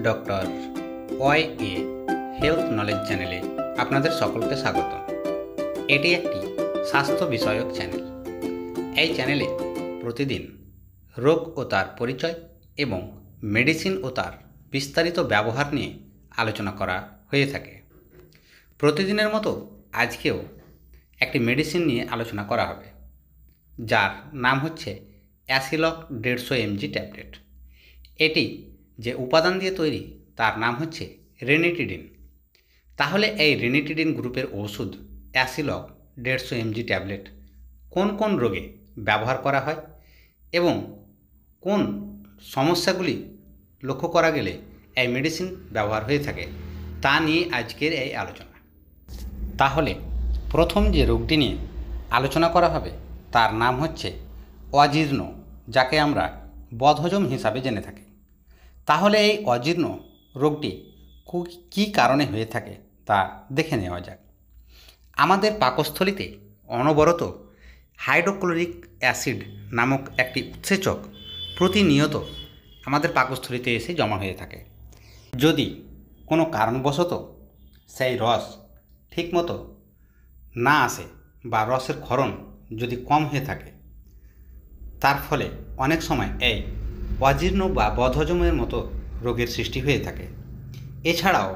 Doctor Y A health knowledge চ্যানেলে আপনাদের সকলকে স্বাগত। এটি একটি স্বাস্থ্য বিষয়ক চ্যানেল। এই চ্যানেলে প্রতিদিন রোগ ও তার পরিচয় এবং মেডিসিন ও তার বিস্তারিত ব্যবহার নিয়ে আলোচনা করা হয়ে থাকে। প্রতিদিনের মতো আজকেও একটি মেডিসিন নিয়ে আলোচনা করা হবে, যার নাম হচ্ছে অ্যাসিলক 150 mg ট্যাবলেট। এটি যে উপাদান দিয়ে তৈরি তার নাম হচ্ছে রেনিটিডিন। তাহলে এই রেনিটিডিন গ্রুপের ওষুধ অ্যাসিলক 150 mg ট্যাবলেট কোন কোন রোগে ব্যবহার করা হয় এবং কোন সমস্যাগুলি লক্ষ্য করা গেলে এই মেডিসিন ব্যবহার হয়ে থাকে তা নিয়ে আজকের এই আলোচনা। তাহলে প্রথম যে রোগটি নিয়ে আলোচনা করা হবে তার নাম হচ্ছে অজীর্ণ, যাকে আমরা বদহজম হিসাবে জেনে থাকি। তাহলে এই অজীর্ণ রোগটি কী কারণে হয়ে থাকে তা দেখে নেওয়া যাক। আমাদের পাকস্থলীতে অনবরত হাইড্রোক্লোরিক অ্যাসিড নামক একটি উৎসেচক প্রতিনিয়ত আমাদের পাকস্থলীতে এসে জমা হয়ে থাকে। যদি কোনো কারণবশত সেই রস ঠিকমতো না আসে বা রসের ক্ষরণ যদি কম হয়ে থাকে, তার ফলে অনেক সময় এই অজীর্ণ বা বদহজমের মতো রোগের সৃষ্টি হয়ে থাকে। এছাড়াও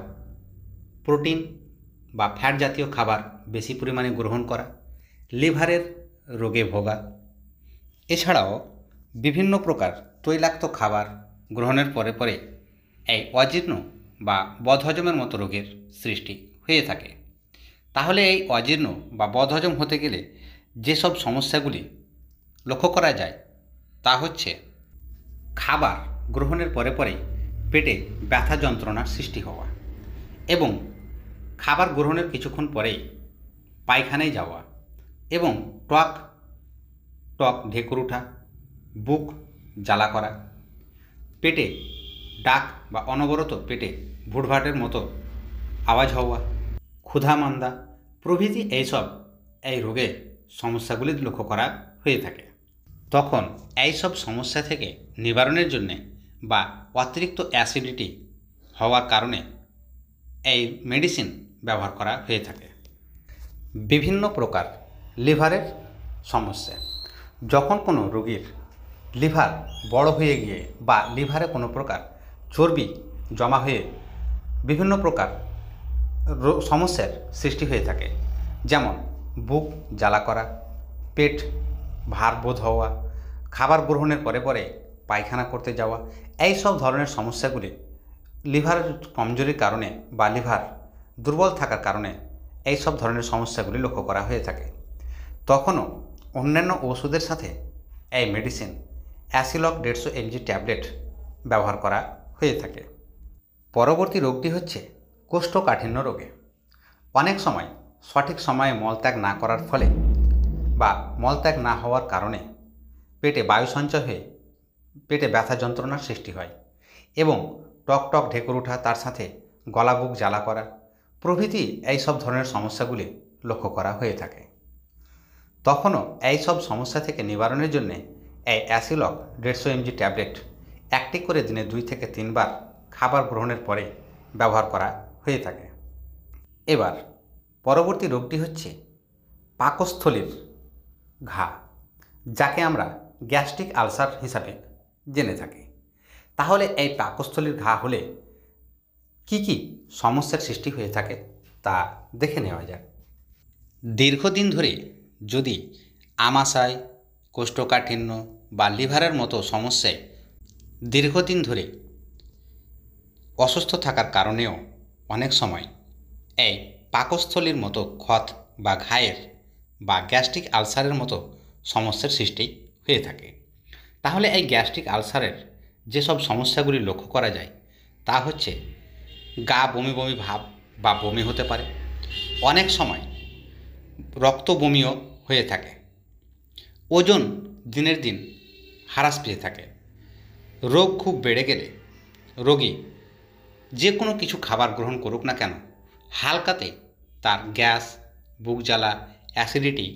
প্রোটিন বা ফ্যাট জাতীয় খাবার বেশি পরিমাণে গ্রহণ করা, লিভারের রোগে ভোগা, এছাড়াও বিভিন্ন প্রকার তৈলাক্ত খাবার গ্রহণের পরে পরে এই অজীর্ণ বা বদহজমের মতো রোগের সৃষ্টি হয়ে থাকে। তাহলে এই অজীর্ণ বা বদহজম হতে গেলে যেসব সমস্যাগুলি লক্ষ্য করা যায় তা হচ্ছে খাবার গ্রহণের পরে পরে পেটে ব্যথা যন্ত্রণার সৃষ্টি হওয়া এবং খাবার গ্রহণের কিছুক্ষণ পরেই পায়খানায় যাওয়া এবং টক টক ঢেকুর ওঠা, বুক জ্বালা করা, পেটে ডাক বা অনবরত পেটে ভুটভাটের মতো আওয়াজ হওয়া, ক্ষুধা মান্দা প্রভৃতি এই রোগে সমস্যাগুলি লক্ষ্য করা হয়ে থাকে। তখন এইসব সমস্যা থেকে নিবারণের জন্যে বা অতিরিক্ত অ্যাসিডিটি হওয়ার কারণে এই মেডিসিন ব্যবহার করা হয়ে থাকে। বিভিন্ন প্রকার লিভারের সমস্যা, যখন কোনো রোগীর লিভার বড় হয়ে গিয়ে বা লিভারে কোনো প্রকার চর্বি জমা হয়ে বিভিন্ন প্রকার সমস্যার সৃষ্টি হয়ে থাকে, যেমন বুক জ্বালা করা, পেট ভার বোধ হওয়া, খাবার গ্রহণের পরে পরে পায়খানা করতে যাওয়া, এই সব ধরনের সমস্যাগুলি লিভারের কমজোরির কারণে বা লিভার দুর্বল থাকার কারণে এই সব ধরনের সমস্যাগুলি লক্ষ্য করা হয়ে থাকে। তখনও অন্যান্য ওষুধের সাথে এই মেডিসিন অ্যাসিলক 150 mg ট্যাবলেট ব্যবহার করা হয়ে থাকে। পরবর্তী রোগটি হচ্ছে কোষ্ঠকাঠিন্য রোগে। অনেক সময় সঠিক সময়ে মলত্যাগ না করার ফলে বা মলত্যাগ না হওয়ার কারণে পেটে বায়ু সঞ্চয় হয়ে পেটে ব্যথা যন্ত্রণার সৃষ্টি হয় এবং টক টক ঢেকুর ওঠা, তার সাথে গলা বুক জ্বালা করা প্রভৃতি এই সব ধরনের সমস্যাগুলি লক্ষ্য করা হয়ে থাকে। তখনও এই সব সমস্যা থেকে নিবারণের জন্যে এই অ্যাসিলক 150 mg ট্যাবলেট একটি করে দিনে 2 থেকে 3 বার খাবার গ্রহণের পরে ব্যবহার করা হয়ে থাকে। এবার পরবর্তী রোগটি হচ্ছে পাকস্থলীর ঘা, যাকে আমরা গ্যাস্ট্রিক আলসার হিসাবে জেনে থাকি। তাহলে এই পাকস্থলীর ঘা হলে কি কি সমস্যার সৃষ্টি হয়ে থাকে তা দেখে নেওয়া যাক। দীর্ঘদিন ধরে যদি আমাশয়, কোষ্ঠকাঠিন্য বা লিভারের মতো সমস্যায় দীর্ঘদিন ধরে অসুস্থ থাকার কারণেও অনেক সময় এই পাকস্থলীর মতো ক্ষত বা ঘায়ের বা গ্যাস্ট্রিক আলসারের মতো সমস্যার সৃষ্টি হয়ে থাকে। তাহলে এই গ্যাস্ট্রিক আলসারের যেসব সমস্যাগুলি লক্ষ্য করা যায় তা হচ্ছে গা বমি বমি ভাব বা বমি হতে পারে, অনেক সময় রক্ত বমিও হয়ে থাকে, ওজন দিনের দিন হ্রাস পেয়ে থাকে, রোগ খুব বেড়ে গেলে রোগী যে কোনো কিছু খাবার গ্রহণ করুক না কেন হালকাতে তার গ্যাস, বুক জ্বালা, অ্যাসিডিটি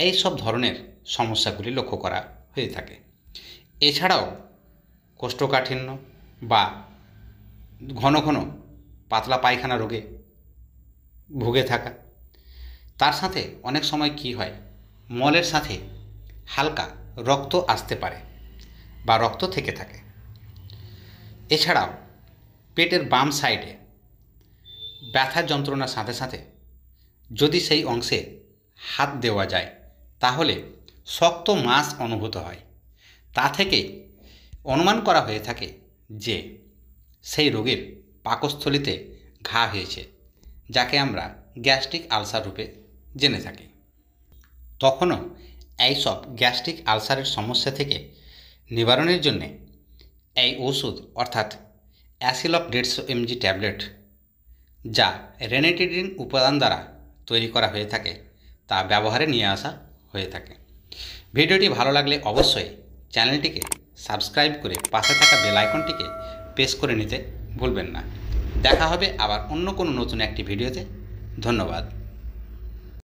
এই সব ধরনের সমস্যাগুলি লক্ষ্য করা হয়ে থাকে। এছাড়াও কোষ্ঠকাঠিন্য বা ঘন ঘন পাতলা পায়খানা রোগে ভুগে থাকা, তার সাথে অনেক সময় কি হয়, মলের সাথে হালকা রক্ত আসতে পারে বা রক্ত থেকে থাকে। এছাড়াও পেটের বাম সাইডে ব্যথার যন্ত্রণার সাথে সাথে যদি সেই অংশে হাত দেওয়া যায় তাহলে শক্ত মাস অনুভূত হয়। তা থেকে অনুমান করা হয়ে থাকে যে সেই রোগীর পাকস্থলীতে ঘা হয়েছে, যাকে আমরা গ্যাস্ট্রিক আলসার রূপে জেনে থাকি। তখনও এইসব গ্যাস্ট্রিক আলসারের সমস্যা থেকে নিবারণের জন্যে এই ওষুধ অর্থাৎ অ্যাসিলপ 150 mg ট্যাবলেট, যা রেনিটিডিন উপাদান দ্বারা তৈরি করা হয়ে থাকে, তা ব্যবহারে নিয়ে আসা হয়ে থাকে। ভিডিওটি ভালো লাগলে অবশ্যই চ্যানেলটিকে সাবস্ক্রাইব করে পাশে থাকা বেল আইকনটিকে প্রেস করে নিতে ভুলবেন না। দেখা হবে আবার অন্য কোনো নতুন একটি ভিডিওতে। ধন্যবাদ।